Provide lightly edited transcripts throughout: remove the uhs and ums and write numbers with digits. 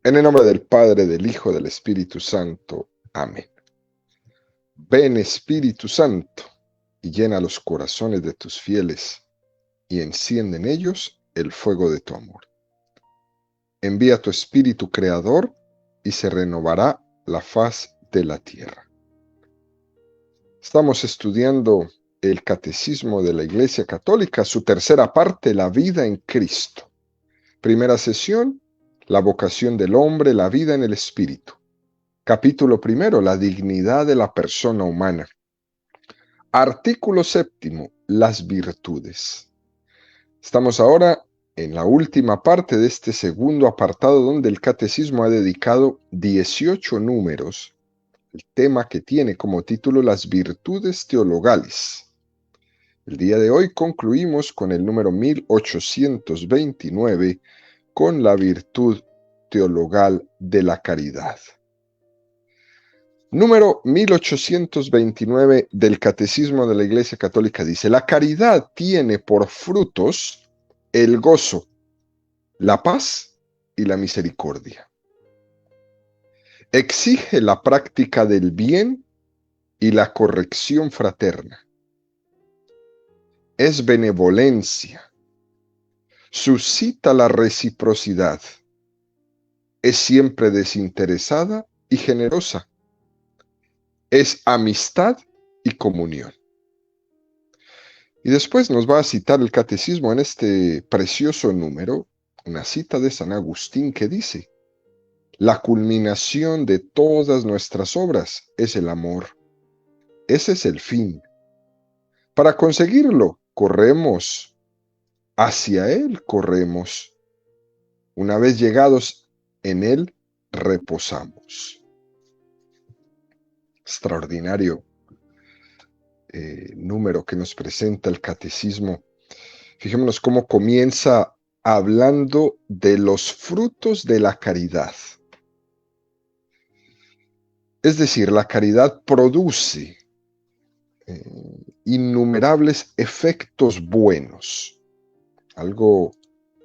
En el nombre del Padre, del Hijo, del Espíritu Santo. Amén. Ven, Espíritu Santo, y llena los corazones de tus fieles, y enciende en ellos el fuego de tu amor. Envía tu Espíritu Creador, y se renovará la faz de la tierra. Estamos estudiando el Catecismo de la Iglesia Católica, su tercera parte, la vida en Cristo. Primera sesión, la vocación del hombre, la vida en el Espíritu. Capítulo primero, la dignidad de la persona humana. Artículo séptimo, las virtudes. Estamos ahora en la última parte de este segundo apartado donde el Catecismo ha dedicado 18 números, el tema que tiene como título las virtudes teologales. El día de hoy concluimos con el número 1829 con la virtud teologal de la caridad. Número 1829 del Catecismo de la Iglesia Católica dice: la caridad tiene por frutos el gozo, la paz y la misericordia. Exige la práctica del bien y la corrección fraterna. Es benevolencia. Suscita la reciprocidad. Es siempre desinteresada y generosa. Es amistad y comunión. Y después nos va a citar el Catecismo en este precioso número, una cita de San Agustín que dice: la culminación de todas nuestras obras es el amor. Ese es el fin. Para conseguirlo, corremos. Hacia él corremos. Una vez llegados en él, reposamos. Extraordinario número que nos presenta el Catecismo. Fijémonos cómo comienza hablando de los frutos de la caridad. Es decir, la caridad produce innumerables efectos buenos, algo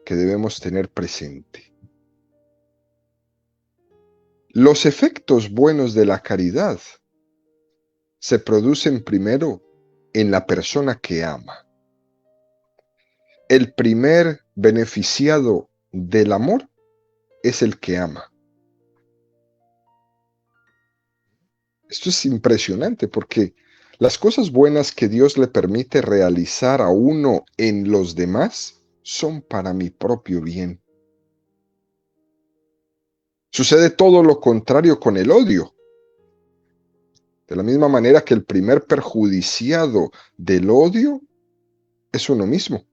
que debemos tener presente. Los efectos buenos de la caridad se producen primero en la persona que ama. El primer beneficiado del amor es el que ama. Esto es impresionante porque las cosas buenas que Dios le permite realizar a uno en los demás son para mi propio bien. Sucede todo lo contrario con el odio. De la misma manera que el primer perjudiciado del odio es uno mismo.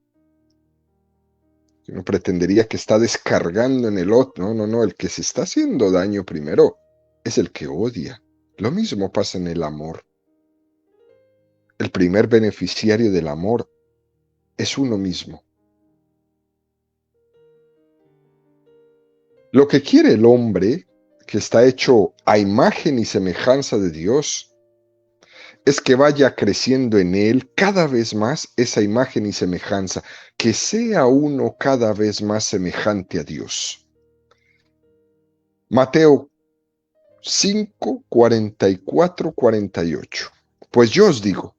Uno pretendería que está descargando en el otro. No, no, el que se está haciendo daño primero es el que odia. Lo mismo pasa en el amor. El primer beneficiario del amor es uno mismo. Lo que quiere el hombre, que está hecho a imagen y semejanza de Dios, es que vaya creciendo en él cada vez más esa imagen y semejanza, que sea uno cada vez más semejante a Dios. Mateo 5, 44, 48. Pues yo os digo,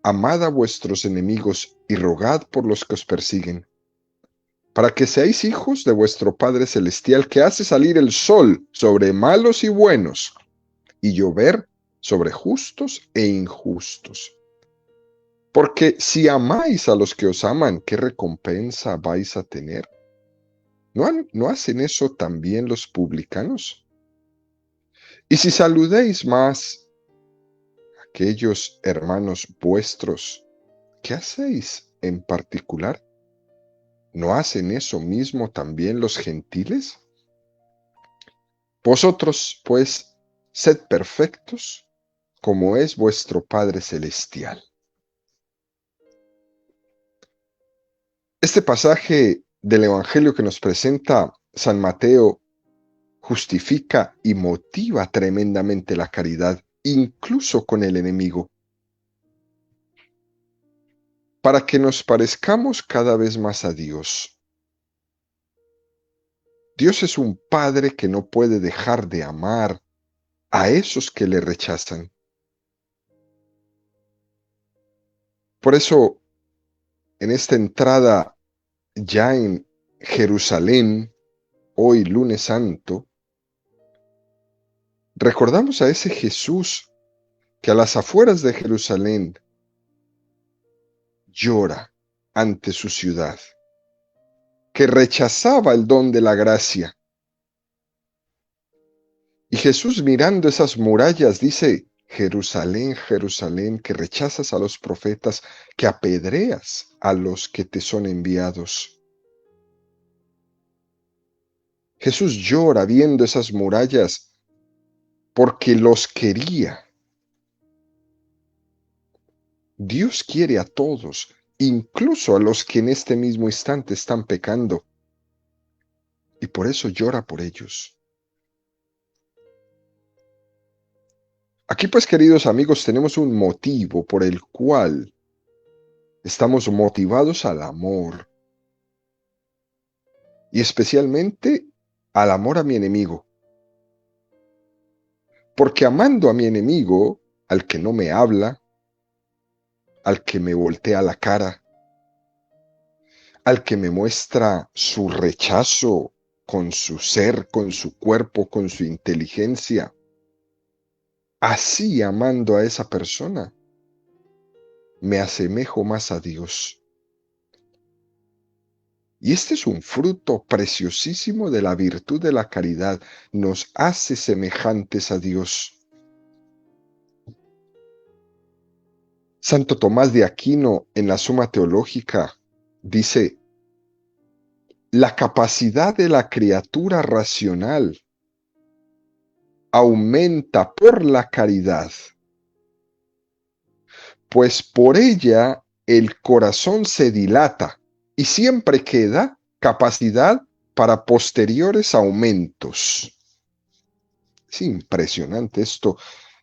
amad a vuestros enemigos y rogad por los que os persiguen, para que seáis hijos de vuestro Padre Celestial, que hace salir el sol sobre malos y buenos, y llover sobre justos e injustos. Porque si amáis a los que os aman, ¿qué recompensa vais a tener? ¿No hacen eso también los publicanos? Y si saludéis más a aquellos hermanos vuestros, ¿qué hacéis en particular? ¿No hacen eso mismo también los gentiles? Vosotros, pues, sed perfectos, como es vuestro Padre Celestial. Este pasaje del Evangelio que nos presenta San Mateo justifica y motiva tremendamente la caridad, incluso con el enemigo, para que nos parezcamos cada vez más a Dios. Dios es un padre que no puede dejar de amar a esos que le rechazan. Por eso, en esta entrada ya en Jerusalén, hoy lunes santo, recordamos a ese Jesús que a las afueras de Jerusalén llora ante su ciudad, que rechazaba el don de la gracia. Y Jesús, mirando esas murallas, dice: Jerusalén, Jerusalén, que rechazas a los profetas, que apedreas a los que te son enviados. Jesús llora viendo esas murallas porque los quería. Dios quiere a todos, incluso a los que en este mismo instante están pecando, y por eso llora por ellos. Aquí pues, queridos amigos, tenemos un motivo por el cual estamos motivados al amor, y especialmente al amor a mi enemigo. Porque amando a mi enemigo, al que no me habla, al que me voltea la cara, al que me muestra su rechazo con su ser, con su cuerpo, con su inteligencia, así amando a esa persona, me asemejo más a Dios. Y este es un fruto preciosísimo de la virtud de la caridad. Nos hace semejantes a Dios. Santo Tomás de Aquino, en la Suma Teológica, dice: la capacidad de la criatura racional aumenta por la caridad, pues por ella el corazón se dilata y siempre queda capacidad para posteriores aumentos. Es impresionante esto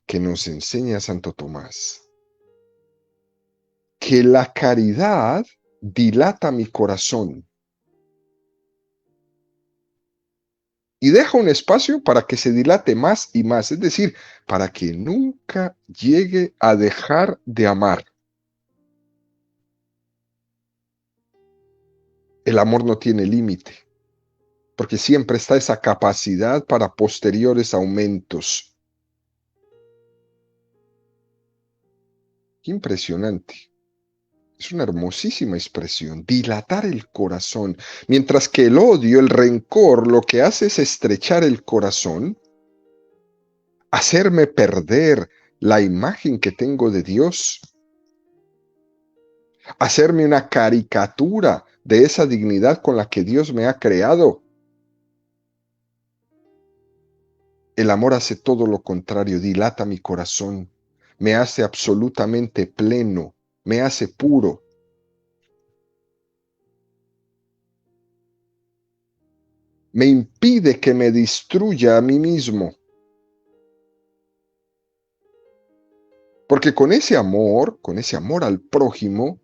que nos enseña Santo Tomás. Que la caridad dilata mi corazón y deja un espacio para que se dilate más y más, es decir, para que nunca llegue a dejar de amar. El amor no tiene límite, porque siempre está esa capacidad para posteriores aumentos. Qué impresionante. Es una hermosísima expresión, dilatar el corazón, mientras que el odio, el rencor, lo que hace es estrechar el corazón, hacerme perder la imagen que tengo de Dios, hacerme una caricatura de esa dignidad con la que Dios me ha creado. El amor hace todo lo contrario, dilata mi corazón, me hace absolutamente pleno, me hace puro. Me impide que me destruya a mí mismo. Porque con ese amor al prójimo,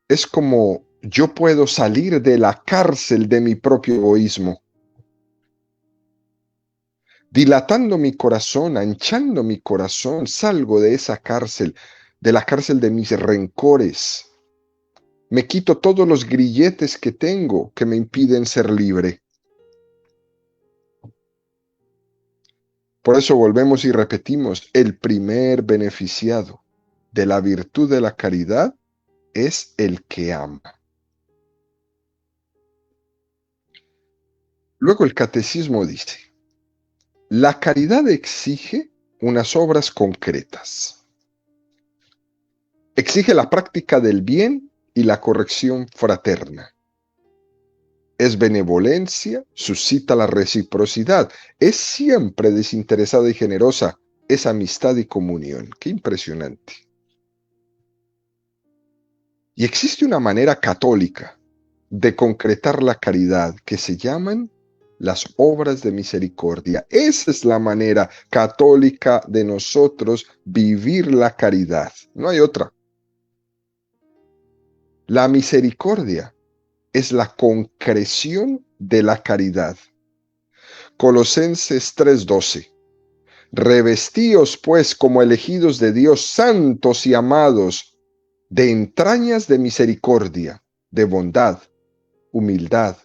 es como yo puedo salir de la cárcel de mi propio egoísmo. Dilatando mi corazón, anchando mi corazón, salgo de esa cárcel, de la cárcel de mis rencores. Me quito todos los grilletes que tengo que me impiden ser libre. Por eso volvemos y repetimos, el primer beneficiado de la virtud de la caridad es el que ama. Luego el catecismo dice: la caridad exige unas obras concretas. Exige la práctica del bien y la corrección fraterna. Es benevolencia, suscita la reciprocidad, es siempre desinteresada y generosa, es amistad y comunión. Qué impresionante. Y existe una manera católica de concretar la caridad que se llaman las obras de misericordia. Esa es la manera católica de nosotros vivir la caridad. No hay otra. La misericordia es la concreción de la caridad. Colosenses 3:12. Revestíos pues como elegidos de Dios, santos y amados, de entrañas de misericordia, de bondad, humildad,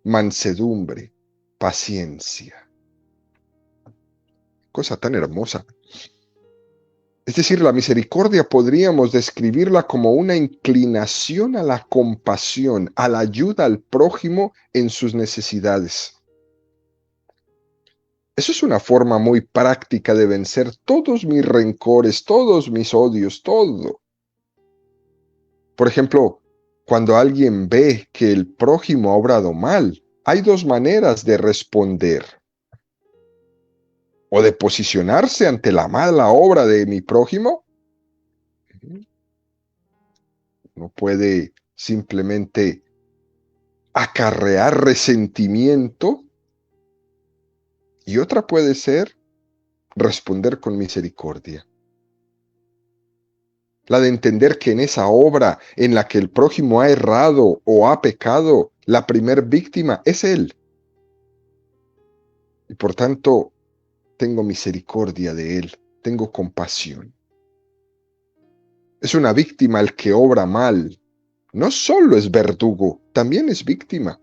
mansedumbre, paciencia. Cosa tan hermosa. Es decir, la misericordia podríamos describirla como una inclinación a la compasión, a la ayuda al prójimo en sus necesidades. Eso es una forma muy práctica de vencer todos mis rencores, todos mis odios, todo. Por ejemplo, cuando alguien ve que el prójimo ha obrado mal, hay dos maneras de responder. O de posicionarse ante la mala obra de mi prójimo. No puede simplemente acarrear resentimiento. Y otra puede ser responder con misericordia. La de entender que en esa obra en la que el prójimo ha errado o ha pecado, la primer víctima es él. Y por tanto, tengo misericordia de él, tengo compasión. Es una víctima el que obra mal. No solo es verdugo, también es víctima.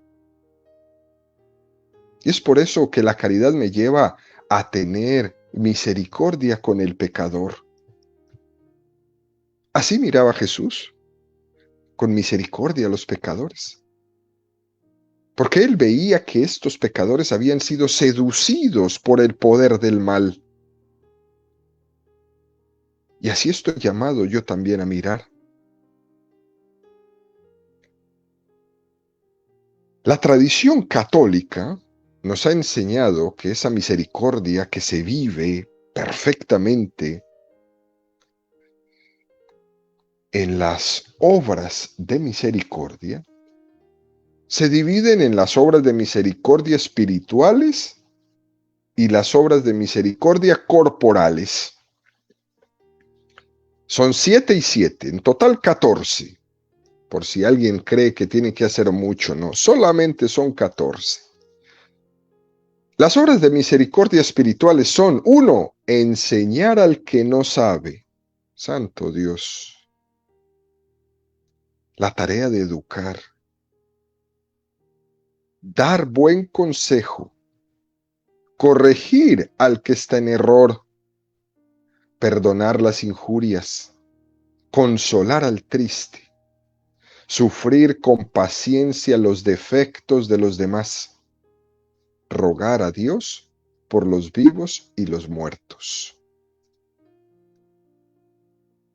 Y es por eso que la caridad me lleva a tener misericordia con el pecador. Así miraba Jesús, con misericordia a los pecadores. Porque él veía que estos pecadores habían sido seducidos por el poder del mal. Y así estoy llamado yo también a mirar. La tradición católica nos ha enseñado que esa misericordia que se vive perfectamente en las obras de misericordia se dividen en las obras de misericordia espirituales y las obras de misericordia corporales. Son 7 y 7, en total 14. Por si alguien cree que tiene que hacer mucho, no, solamente son 14. Las obras de misericordia espirituales son: 1. Enseñar al que no sabe. Santo Dios. La tarea de educar. Dar buen consejo. Corregir al que está en error. Perdonar las injurias. Consolar al triste. Sufrir con paciencia los defectos de los demás. Rogar a Dios por los vivos y los muertos.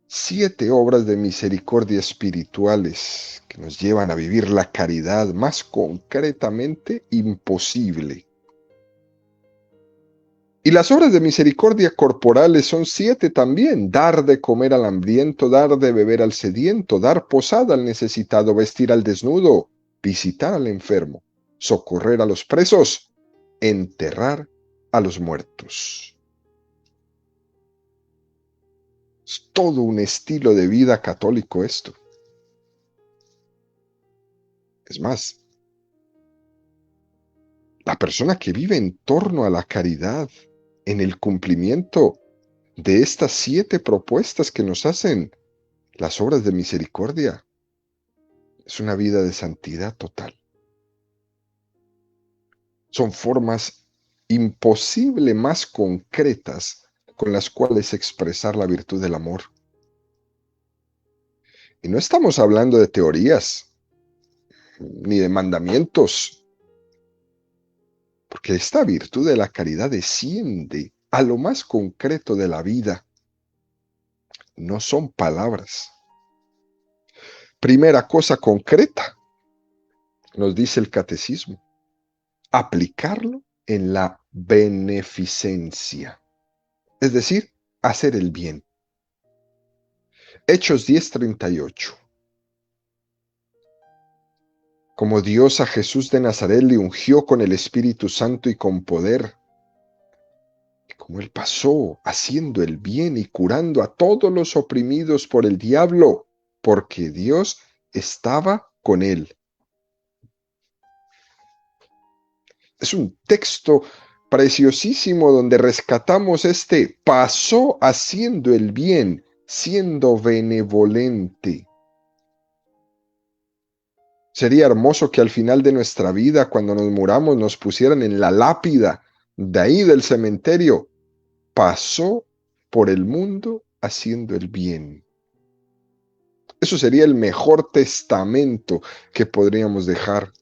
7 obras de misericordia espirituales que nos llevan a vivir la caridad más concretamente imposible. Y las obras de misericordia corporales son 7 también: dar de comer al hambriento, dar de beber al sediento, dar posada al necesitado, vestir al desnudo, visitar al enfermo, socorrer a los presos, enterrar a los muertos. Es todo un estilo de vida católico esto. Es más, la persona que vive en torno a la caridad, en el cumplimiento de estas 7 propuestas que nos hacen las obras de misericordia, es una vida de santidad total. Son formas imposible más concretas con las cuales expresar la virtud del amor. Y no estamos hablando de teorías, ni de mandamientos, porque esta virtud de la caridad desciende a lo más concreto de la vida. No son palabras. Primera cosa concreta, nos dice el catecismo: aplicarlo en la beneficencia, es decir, hacer el bien. Hechos 10:38. Como Dios a Jesús de Nazaret le ungió con el Espíritu Santo y con poder, como él pasó haciendo el bien y curando a todos los oprimidos por el diablo, porque Dios estaba con él. Es un texto preciosísimo donde rescatamos este pasó haciendo el bien, siendo benevolente. Sería hermoso que al final de nuestra vida, cuando nos muramos, nos pusieran en la lápida de ahí del cementerio. Pasó por el mundo haciendo el bien. Eso sería el mejor testamento que podríamos dejar.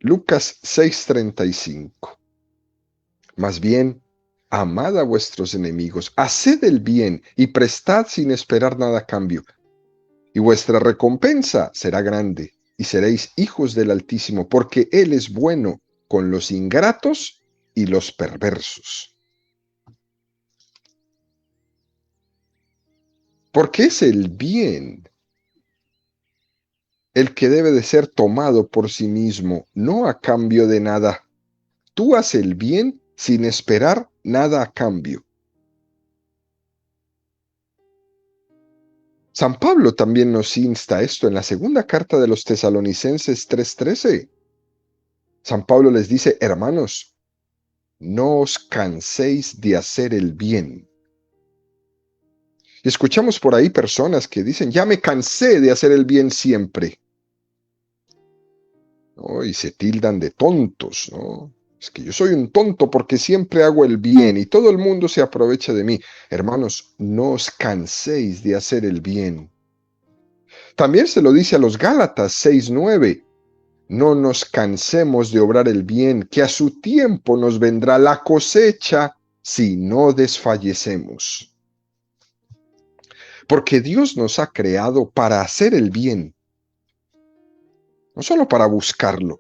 Lucas 6:35. Más bien, amad a vuestros enemigos, haced el bien y prestad sin esperar nada a cambio, y vuestra recompensa será grande, y seréis hijos del Altísimo, porque Él es bueno con los ingratos y los perversos. Porque es el bien el que debe de ser tomado por sí mismo, no a cambio de nada. Tú haz el bien sin esperar nada a cambio. San Pablo también nos insta esto en la segunda carta de los Tesalonicenses 3:13. San Pablo les dice, hermanos, no os canséis de hacer el bien. Y escuchamos por ahí personas que dicen, ya me cansé de hacer el bien siempre, ¿no? Y se tildan de tontos, ¿no? Es que yo soy un tonto porque siempre hago el bien y todo el mundo se aprovecha de mí. Hermanos, no os canséis de hacer el bien. También se lo dice a los Gálatas 6:9. No nos cansemos de obrar el bien, que a su tiempo nos vendrá la cosecha si no desfallecemos. Porque Dios nos ha creado para hacer el bien, no solo para buscarlo,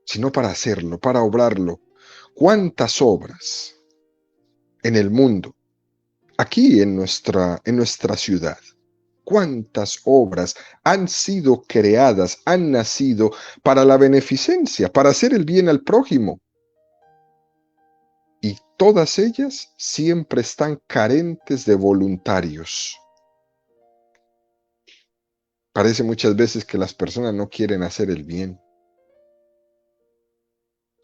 sino para hacerlo, para obrarlo. ¿Cuántas obras en el mundo, aquí en nuestra ciudad? ¿Cuántas obras han sido creadas, han nacido para la beneficencia, para hacer el bien al prójimo? Y todas ellas siempre están carentes de voluntarios. Parece muchas veces que las personas no quieren hacer el bien.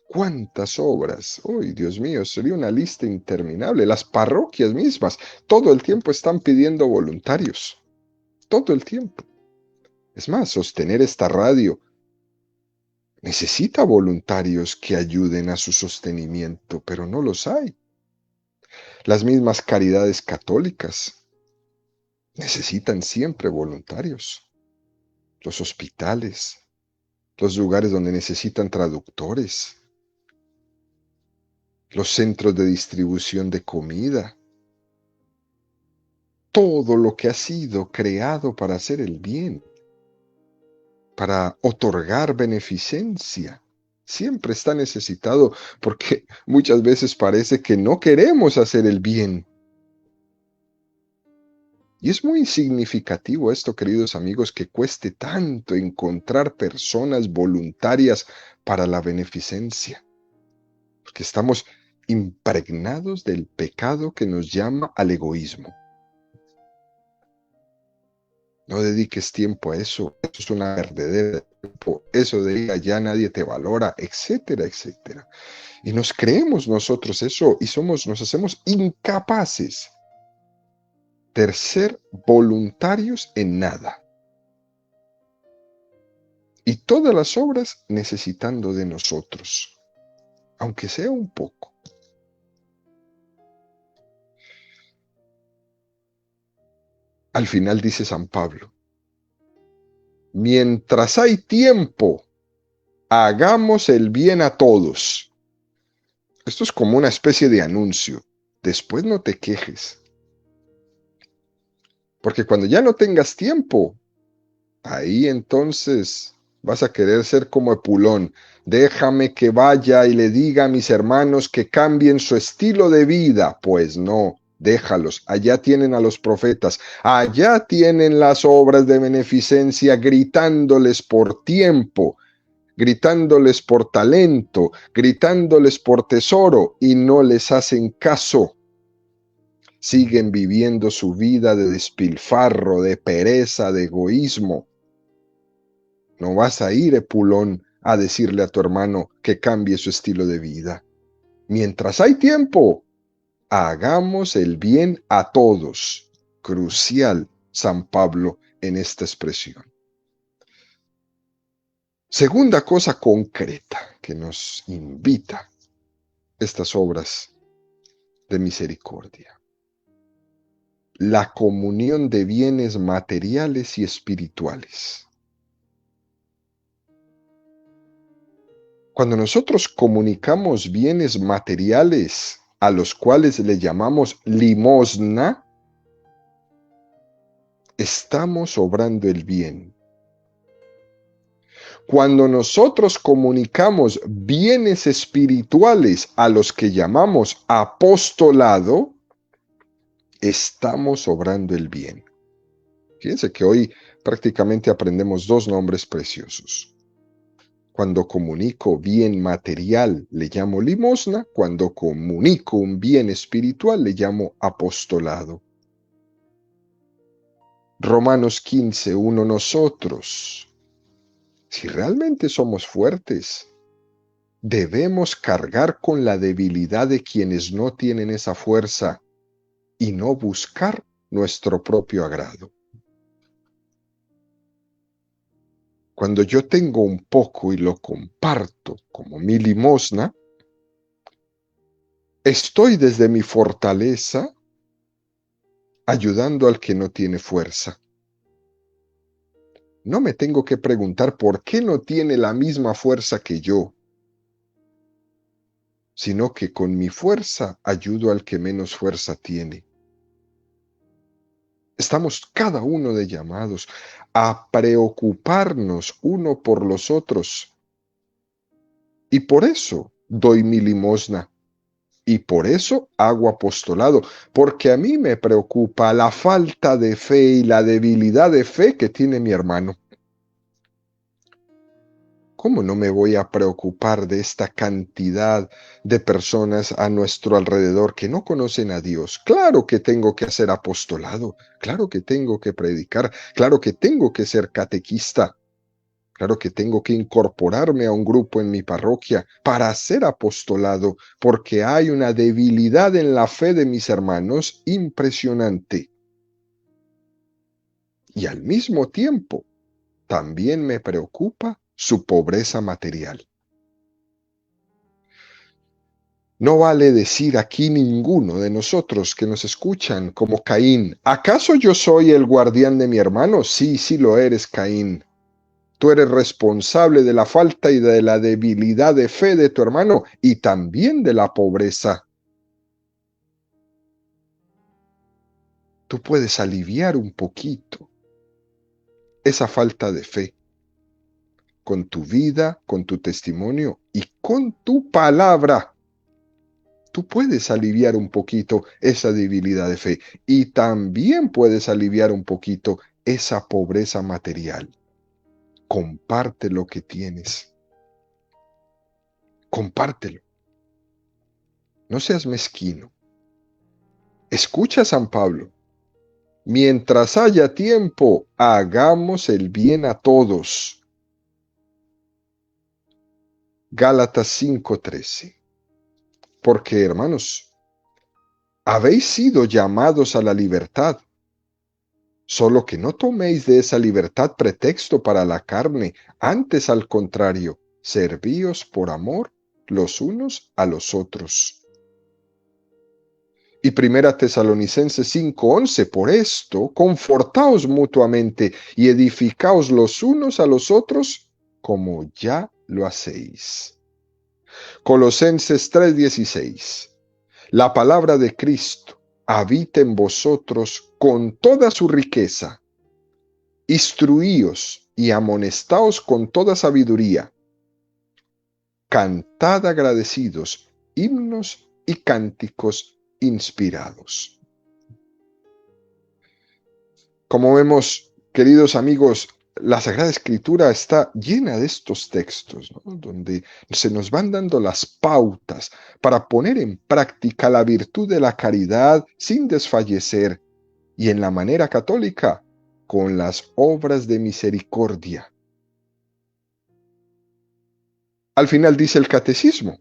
¿Cuántas obras? Uy, Dios mío, sería una lista interminable. Las parroquias mismas todo el tiempo están pidiendo voluntarios. Todo el tiempo. Es más, sostener esta radio necesita voluntarios que ayuden a su sostenimiento, pero no los hay. Las mismas caridades católicas necesitan siempre voluntarios. Los hospitales, los lugares donde necesitan traductores, los centros de distribución de comida, todo lo que ha sido creado para hacer el bien, para otorgar beneficencia, siempre está necesitado porque muchas veces parece que no queremos hacer el bien. Y es muy significativo esto, queridos amigos, que cueste tanto encontrar personas voluntarias para la beneficencia, porque estamos impregnados del pecado que nos llama al egoísmo. No dediques tiempo a eso, eso es una perdedera de tiempo, eso de ir allá nadie te valora, etcétera, etcétera. Y nos creemos nosotros eso y nos hacemos incapaces de ser voluntarios en nada. Y todas las obras necesitando de nosotros, aunque sea un poco. Al final dice San Pablo, mientras hay tiempo, hagamos el bien a todos. Esto es como una especie de anuncio. Después no te quejes. Porque cuando ya no tengas tiempo, ahí entonces vas a querer ser como Epulón. Déjame que vaya y le diga a mis hermanos que cambien su estilo de vida. Pues no, déjalos. Allá tienen a los profetas. Allá tienen las obras de beneficencia gritándoles por tiempo, gritándoles por talento, gritándoles por tesoro y no les hacen caso. Siguen viviendo su vida de despilfarro, de pereza, de egoísmo. No vas a ir, Epulón, a decirle a tu hermano que cambie su estilo de vida. Mientras hay tiempo, hagamos el bien a todos. Crucial San Pablo en esta expresión. Segunda cosa concreta que nos invita estas obras de misericordia. La comunión de bienes materiales y espirituales. Cuando nosotros comunicamos bienes materiales a los cuales le llamamos limosna, estamos obrando el bien. Cuando nosotros comunicamos bienes espirituales a los que llamamos apostolado, estamos obrando el bien. Fíjense que hoy prácticamente aprendemos dos nombres preciosos. Cuando comunico bien material le llamo limosna, cuando comunico un bien espiritual le llamo apostolado. Romanos 15:1 nosotros, si realmente somos fuertes, debemos cargar con la debilidad de quienes no tienen esa fuerza y no buscar nuestro propio agrado. Cuando yo tengo un poco y lo comparto como mi limosna, estoy desde mi fortaleza ayudando al que no tiene fuerza. No me tengo que preguntar por qué no tiene la misma fuerza que yo, sino que con mi fuerza ayudo al que menos fuerza tiene. Estamos cada uno de llamados a preocuparnos uno por los otros. Y por eso doy mi limosna. Y por eso hago apostolado, porque a mí me preocupa la falta de fe y la debilidad de fe que tiene mi hermano. ¿Cómo no me voy a preocupar de esta cantidad de personas a nuestro alrededor que no conocen a Dios? Claro que tengo que hacer apostolado, claro que tengo que predicar, claro que tengo que ser catequista, claro que tengo que incorporarme a un grupo en mi parroquia para hacer apostolado, porque hay una debilidad en la fe de mis hermanos impresionante. Y al mismo tiempo, también me preocupa su pobreza material. No vale decir aquí ninguno de nosotros que nos escuchan como Caín, ¿acaso yo soy el guardián de mi hermano? Sí, sí lo eres, Caín. Tú eres responsable de la falta y de la debilidad de fe de tu hermano y también de la pobreza. Tú puedes aliviar un poquito esa falta de fe con tu vida, con tu testimonio y con tu palabra. Tú puedes aliviar un poquito esa debilidad de fe y también puedes aliviar un poquito esa pobreza material. Comparte lo que tienes. Compártelo. No seas mezquino. Escucha a San Pablo. Mientras haya tiempo, hagamos el bien a todos. Gálatas 5:13. Porque, hermanos, habéis sido llamados a la libertad. Solo que no toméis de esa libertad pretexto para la carne, antes al contrario, servíos por amor los unos a los otros. Y Primera Tesalonicenses 5:11, por esto, confortaos mutuamente y edificaos los unos a los otros como ya lo hacéis. Colosenses 3:16, la palabra de Cristo habita en vosotros con toda su riqueza. Instruíos y amonestaos con toda sabiduría. Cantad agradecidos himnos y cánticos inspirados. Como vemos, queridos amigos, la Sagrada Escritura está llena de estos textos, ¿no? Donde se nos van dando las pautas para poner en práctica la virtud de la caridad sin desfallecer y en la manera católica, con las obras de misericordia. Al final dice el catecismo,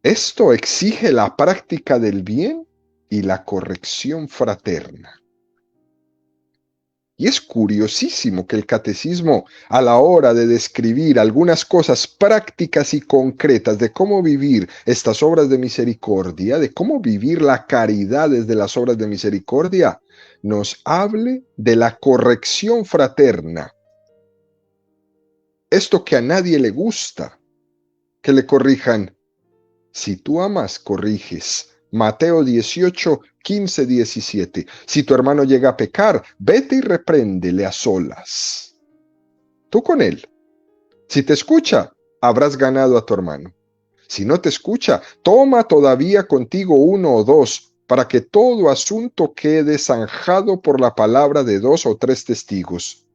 esto exige la práctica del bien y la corrección fraterna. Y es curiosísimo que el catecismo, a la hora de describir algunas cosas prácticas y concretas de cómo vivir estas obras de misericordia, de cómo vivir la caridad desde las obras de misericordia, nos hable de la corrección fraterna. Esto que a nadie le gusta, que le corrijan. Si tú amas, corriges. Mateo 18, 15, 17. Si tu hermano llega a pecar, vete y repréndele a solas. Tú con él. Si te escucha, habrás ganado a tu hermano. Si no te escucha, toma todavía contigo uno o dos, para que todo asunto quede zanjado por la palabra de 2 o 3 testigos.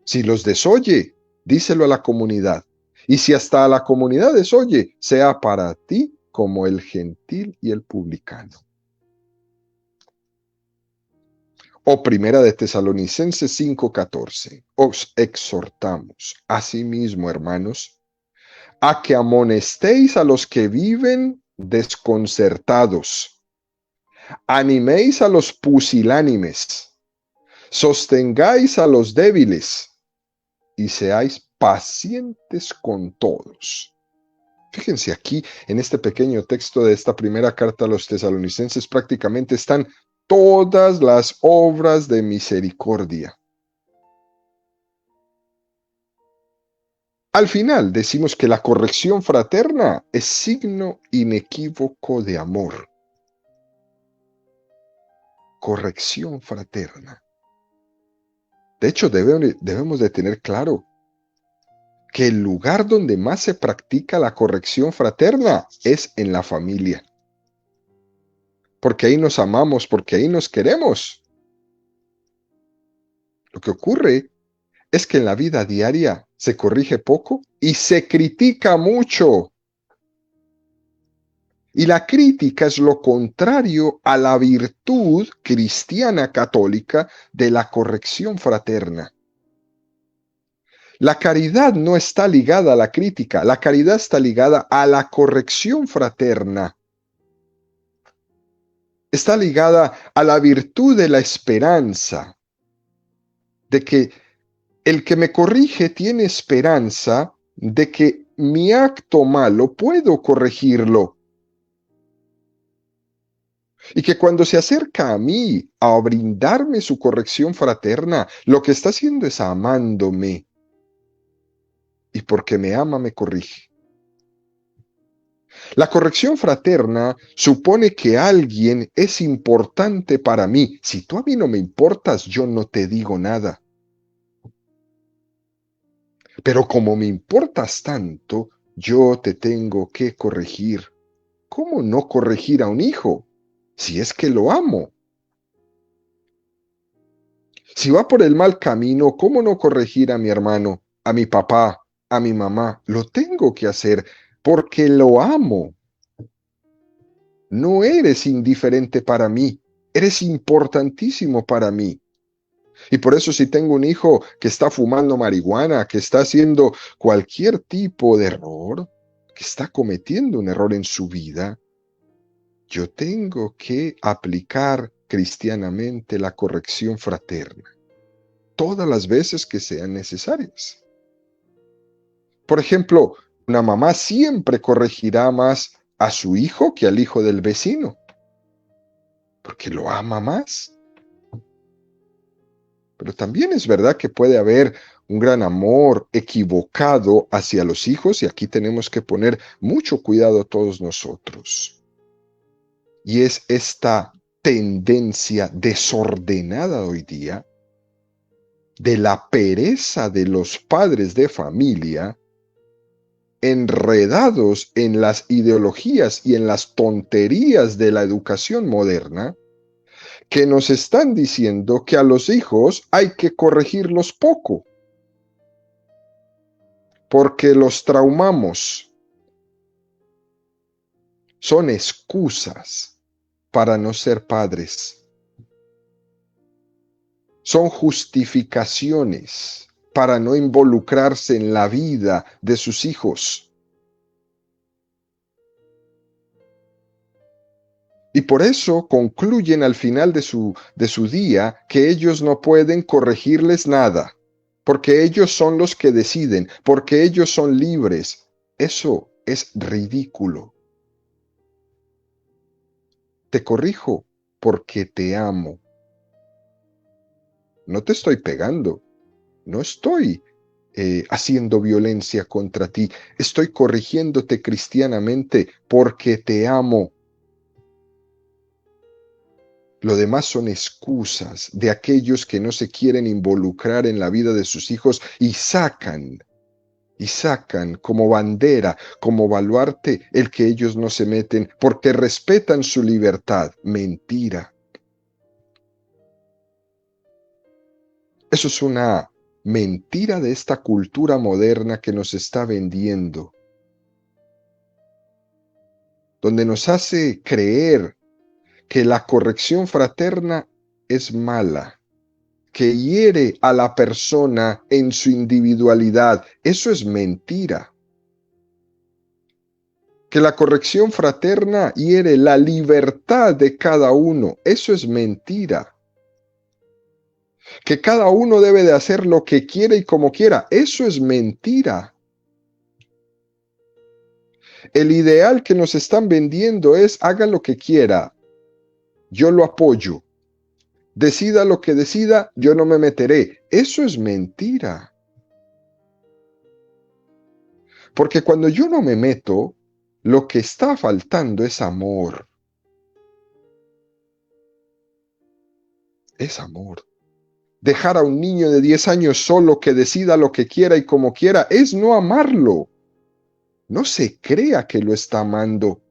Si los desoye, díselo a la comunidad. Y si hasta a la comunidad desoye, sea para ti como el gentil y el publicano. O Primera de Tesalonicenses 5:14. Os exhortamos, asimismo, hermanos, a que amonestéis a los que viven desconcertados, animéis a los pusilánimes, sostengáis a los débiles y seáis pacientes con todos. Fíjense aquí, en este pequeño texto de esta primera carta a los tesalonicenses, prácticamente están todas las obras de misericordia. Al final decimos que la corrección fraterna es signo inequívoco de amor. Corrección fraterna. De hecho, debemos de tener claro que el lugar donde más se practica la corrección fraterna es en la familia. Porque ahí nos amamos, porque ahí nos queremos. Lo que ocurre es que en la vida diaria se corrige poco y se critica mucho. Y la crítica es lo contrario a la virtud cristiana católica de la corrección fraterna. La caridad no está ligada a la crítica, la caridad está ligada a la corrección fraterna. Está ligada a la virtud de la esperanza, de que el que me corrige tiene esperanza de que mi acto malo puedo corregirlo. Y que cuando se acerca a mí a brindarme su corrección fraterna, lo que está haciendo es amándome. Y porque me ama, me corrige. La corrección fraterna supone que alguien es importante para mí. Si tú a mí no me importas, yo no te digo nada. Pero como me importas tanto, yo te tengo que corregir. ¿Cómo no corregir a un hijo? Si es que lo amo. Si va por el mal camino, ¿cómo no corregir a mi hermano, a mi papá, a mi mamá? Lo tengo que hacer porque lo amo. No eres indiferente para mí, eres importantísimo para mí. Y por eso si tengo un hijo que está fumando marihuana, que está haciendo cualquier tipo de error, que está cometiendo un error en su vida, yo tengo que aplicar cristianamente la corrección fraterna todas las veces que sean necesarias. Por ejemplo, una mamá siempre corregirá más a su hijo que al hijo del vecino, porque lo ama más. Pero también es verdad que puede haber un gran amor equivocado hacia los hijos y aquí tenemos que poner mucho cuidado todos nosotros. Y es esta tendencia desordenada hoy día de la pereza de los padres de familia enredados en las ideologías y en las tonterías de la educación moderna, que nos están diciendo que a los hijos hay que corregirlos poco, porque los traumamos. Son excusas para no ser padres. Son justificaciones para no involucrarse en la vida de sus hijos. Y por eso concluyen al final de su día que ellos no pueden corregirles nada, porque ellos son los que deciden, porque ellos son libres. Eso es ridículo. Te corrijo porque te amo. No te estoy pegando, no estoy haciendo violencia contra ti, estoy corrigiéndote cristianamente porque te amo. Lo demás son excusas de aquellos que no se quieren involucrar en la vida de sus hijos y sacan como bandera, como baluarte, el que ellos no se meten porque respetan su libertad. Mentira. Eso es una mentira de esta cultura moderna que nos está vendiendo, donde nos hace creer que la corrección fraterna es mala, que hiere a la persona en su individualidad. Eso es mentira. Que la corrección fraterna hiere la libertad de cada uno. Eso es mentira. Que cada uno debe de hacer lo que quiere y como quiera. Eso es mentira. El ideal que nos están vendiendo es haga lo que quiera. Yo lo apoyo. Decida lo que decida, yo no me meteré. Eso es mentira. Porque cuando yo no me meto, lo que está faltando es amor. Es amor. Dejar a un niño de 10 años solo que decida lo que quiera y como quiera es no amarlo. No se crea que lo está amando.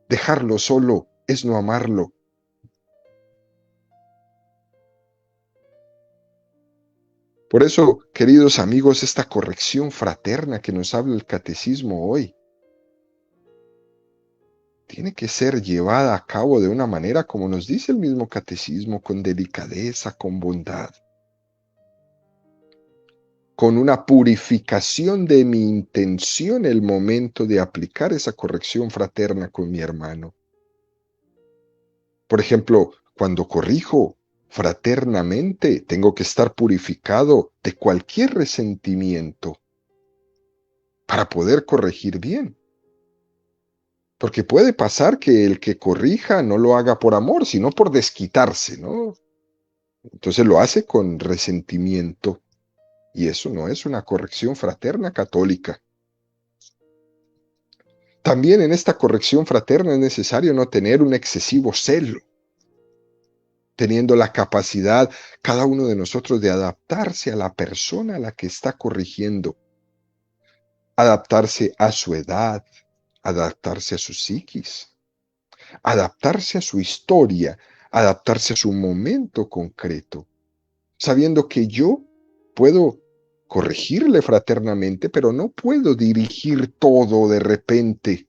Dejarlo solo es no amarlo. Por eso, queridos amigos, esta corrección fraterna que nos habla el catecismo hoy tiene que ser llevada a cabo de una manera, como nos dice el mismo catecismo, con delicadeza, con bondad, con una purificación de mi intención el momento de aplicar esa corrección fraterna con mi hermano. Por ejemplo, cuando corrijo fraternamente, tengo que estar purificado de cualquier resentimiento para poder corregir bien. Porque puede pasar que el que corrija no lo haga por amor, sino por desquitarse, ¿no? Entonces lo hace con resentimiento. Y eso no es una corrección fraterna católica. También en esta corrección fraterna es necesario no tener un excesivo celo, teniendo la capacidad cada uno de nosotros de adaptarse a la persona a la que está corrigiendo, adaptarse a su edad, adaptarse a su psiquis, adaptarse a su historia, adaptarse a su momento concreto, sabiendo que yo puedo corregirle fraternamente, pero no puedo dirigir todo de repente,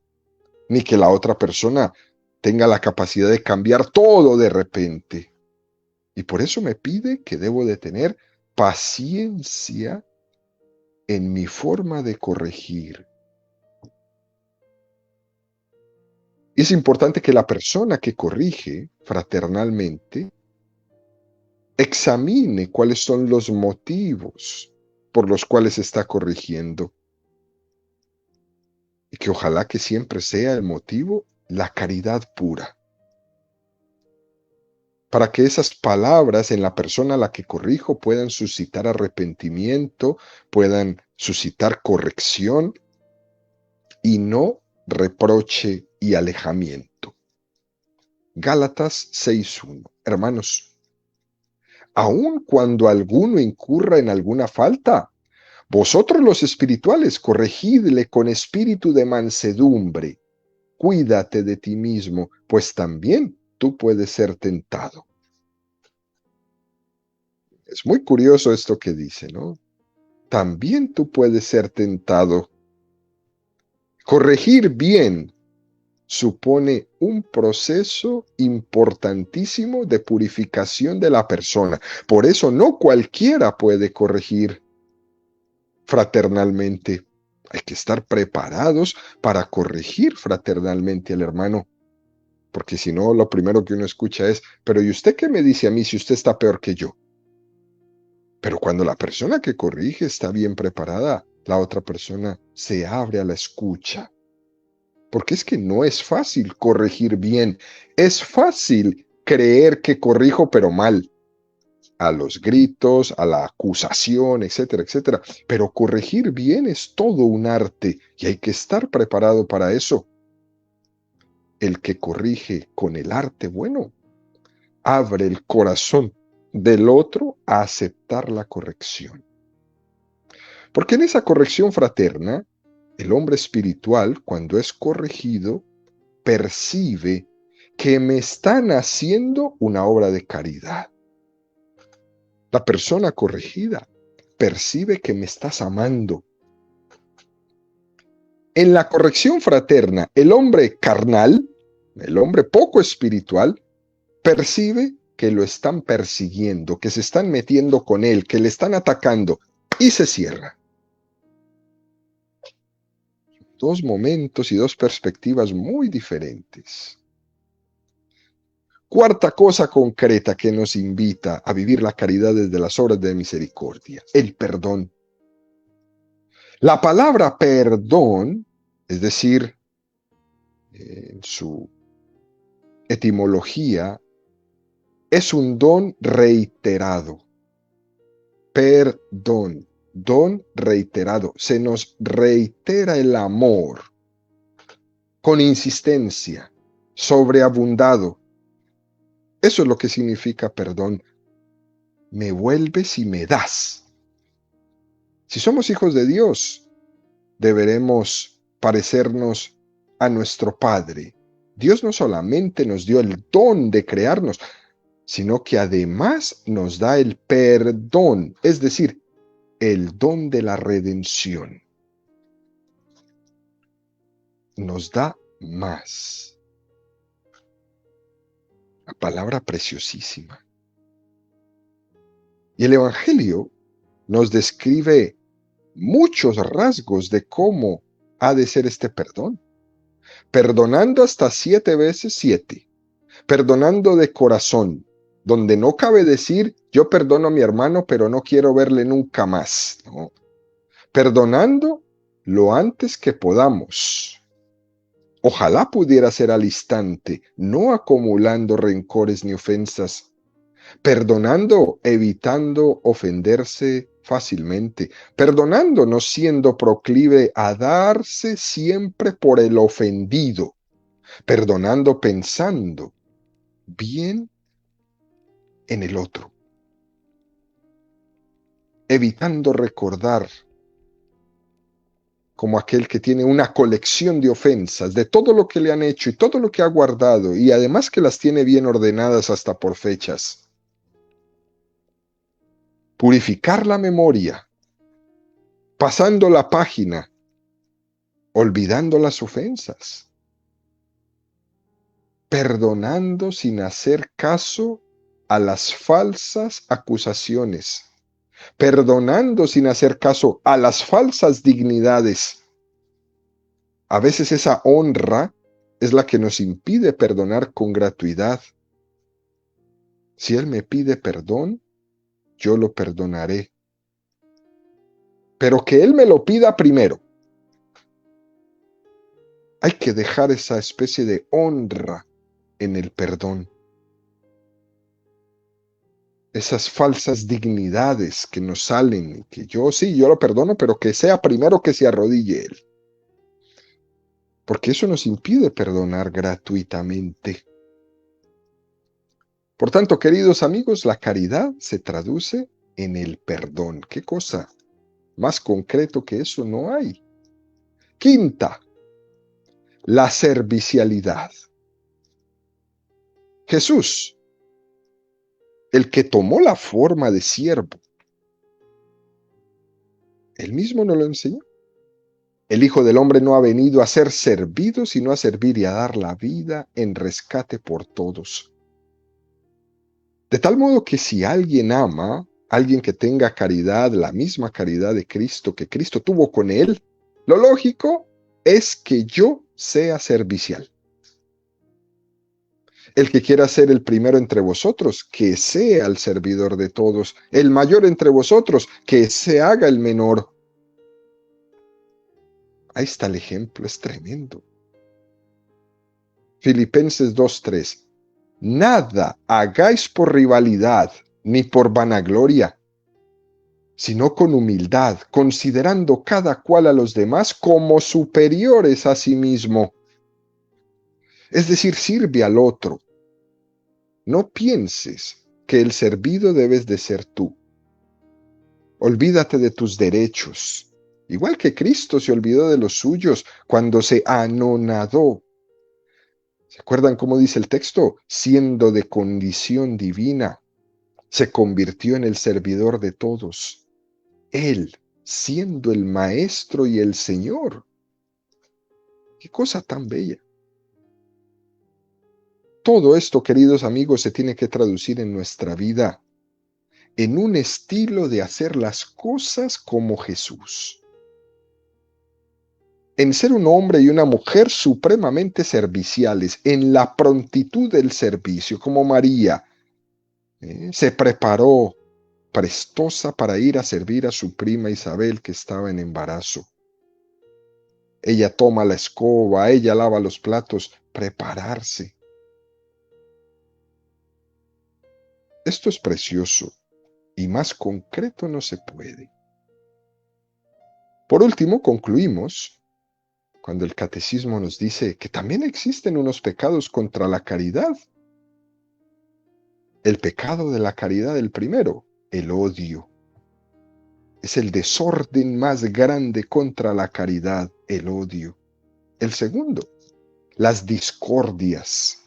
ni que la otra persona tenga la capacidad de cambiar todo de repente. Y por eso me pide que debo de tener paciencia en mi forma de corregir. Y es importante que la persona que corrige fraternalmente examine cuáles son los motivos por los cuales está corrigiendo. Y que ojalá que siempre sea el motivo la caridad pura. Para que esas palabras en la persona a la que corrijo puedan suscitar arrepentimiento, puedan suscitar corrección y no reproche y alejamiento. Gálatas 6:1. Hermanos, aun cuando alguno incurra en alguna falta, vosotros los espirituales corregidle con espíritu de mansedumbre. Cuídate de ti mismo, pues también tú puedes ser tentado. Es muy curioso esto que dice, ¿no? También tú puedes ser tentado. Corregir bien supone un proceso importantísimo de purificación de la persona. Por eso no cualquiera puede corregir. fraternalmente. Hay que estar preparados para corregir fraternalmente al hermano, porque si no, lo primero que uno escucha es, pero ¿y usted qué me dice a mí si usted está peor que yo? Pero cuando la persona que corrige está bien preparada, la otra persona se abre a la escucha. Porque es que no es fácil corregir bien. Es fácil creer que corrijo pero mal. A los gritos, a la acusación, etcétera, etcétera. Pero corregir bien es todo un arte y hay que estar preparado para eso. El que corrige con el arte bueno abre el corazón del otro a aceptar la corrección. Porque en esa corrección fraterna, el hombre espiritual, cuando es corregido, percibe que me están haciendo una obra de caridad. La persona corregida percibe que me estás amando. En la corrección fraterna, el hombre carnal, el hombre poco espiritual, percibe que lo están persiguiendo, que se están metiendo con él, que le están atacando y se cierra. Dos momentos y dos perspectivas muy diferentes. Cuarta cosa concreta que nos invita a vivir la caridad desde las obras de misericordia, el perdón. La palabra perdón, es decir, en su etimología, es un don reiterado. Perdón, don reiterado. Se nos reitera el amor con insistencia, sobreabundado. Eso es lo que significa perdón. Me vuelves y me das. Si somos hijos de Dios, deberemos parecernos a nuestro Padre. Dios no solamente nos dio el don de crearnos, sino que además nos da el perdón, es decir, el don de la redención. Nos da más. La palabra preciosísima. Y el Evangelio nos describe muchos rasgos de cómo ha de ser este perdón. Perdonando hasta 7 veces 7. Perdonando de corazón, donde no cabe decir, yo perdono a mi hermano, pero no quiero verle nunca más. No. Perdonando lo antes que podamos. Ojalá pudiera ser al instante, no acumulando rencores ni ofensas. Perdonando, evitando ofenderse fácilmente. Perdonando, no siendo proclive a darse siempre por el ofendido. Perdonando, pensando bien en el otro, evitando recordar como aquel que tiene una colección de ofensas, de todo lo que le han hecho y todo lo que ha guardado, y además que las tiene bien ordenadas hasta por fechas. Purificar la memoria, pasando la página, olvidando las ofensas, perdonando sin hacer caso a las falsas acusaciones, perdonando sin hacer caso a las falsas dignidades. A veces esa honra es la que nos impide perdonar con gratuidad. Si Él me pide perdón, yo lo perdonaré. Pero que Él me lo pida primero. Hay que dejar esa especie de honra en el perdón. Esas falsas dignidades que nos salen, que yo sí, yo lo perdono, pero que sea primero que se arrodille Él. Porque eso nos impide perdonar gratuitamente. Por tanto, queridos amigos, la caridad se traduce en el perdón. ¿Qué cosa más concreto que eso no hay? Quinta, la servicialidad. Jesús, el que tomó la forma de siervo, él mismo nos lo enseñó. El Hijo del Hombre no ha venido a ser servido, sino a servir y a dar la vida en rescate por todos. De tal modo que si alguien ama, alguien que tenga caridad, la misma caridad de Cristo que Cristo tuvo con él, lo lógico es que yo sea servicial. El que quiera ser el primero entre vosotros, que sea el servidor de todos. El mayor entre vosotros, que se haga el menor. Ahí está el ejemplo, es tremendo. Filipenses 2:3. Nada hagáis por rivalidad ni por vanagloria, sino con humildad, considerando cada cual a los demás como superiores a sí mismo. Es decir, sirve al otro. No pienses que el servido debes de ser tú. Olvídate de tus derechos. Igual que Cristo se olvidó de los suyos cuando se anonadó. ¿Se acuerdan cómo dice el texto? Siendo de condición divina, se convirtió en el servidor de todos. Él, siendo el Maestro y el Señor. ¡Qué cosa tan bella! Todo esto, queridos amigos, se tiene que traducir en nuestra vida en un estilo de hacer las cosas como Jesús. En ser un hombre y una mujer supremamente serviciales, en la prontitud del servicio, como María, se preparó prestosa para ir a servir a su prima Isabel que estaba en embarazo. Ella toma la escoba, ella lava los platos, prepararse. Esto es precioso y más concreto no se puede. Por último, concluimos cuando el catecismo nos dice que también existen unos pecados contra la caridad. El pecado de la caridad, el primero, el odio. Es el desorden más grande contra la caridad, el odio. El segundo, las discordias.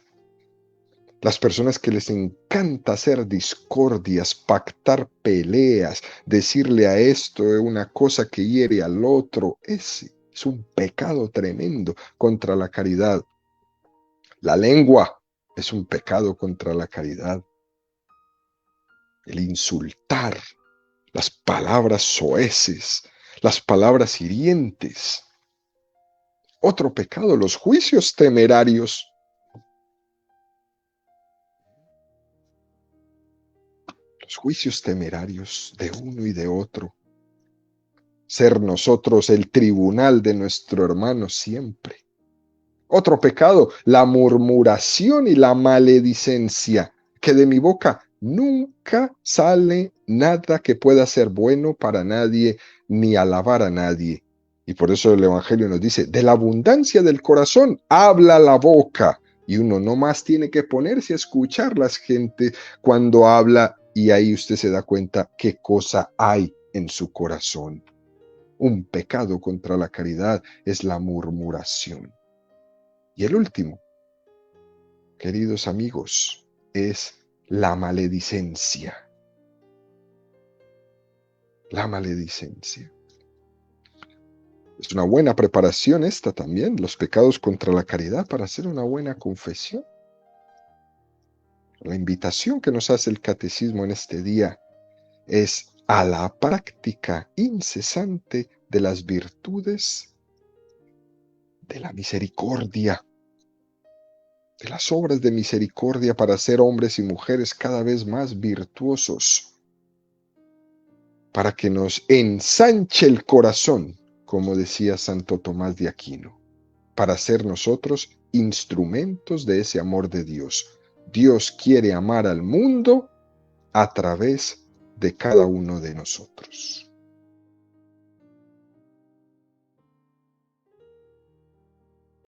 Las personas que les encanta hacer discordias, pactar peleas, decirle a esto una cosa que hiere al otro, ese es un pecado tremendo contra la caridad. La lengua es un pecado contra la caridad. El insultar, las palabras soeces, las palabras hirientes. Otro pecado, los juicios temerarios. Los juicios temerarios de uno y de otro. Ser nosotros el tribunal de nuestro hermano siempre. Otro pecado, la murmuración y la maledicencia, que de mi boca nunca sale nada que pueda ser bueno para nadie, ni alabar a nadie. Y por eso el Evangelio nos dice, de la abundancia del corazón habla la boca. Y uno no más tiene que ponerse a escuchar la gente cuando habla y ahí usted se da cuenta qué cosa hay en su corazón. Un pecado contra la caridad es la murmuración. Y el último, queridos amigos, es la maledicencia. La maledicencia. Es una buena preparación esta también, los pecados contra la caridad para hacer una buena confesión. La invitación que nos hace el catecismo en este día es a la práctica incesante de las virtudes de la misericordia, de las obras de misericordia para ser hombres y mujeres cada vez más virtuosos, para que nos ensanche el corazón, como decía Santo Tomás de Aquino, para ser nosotros instrumentos de ese amor de Dios. Dios quiere amar al mundo a través de cada uno de nosotros.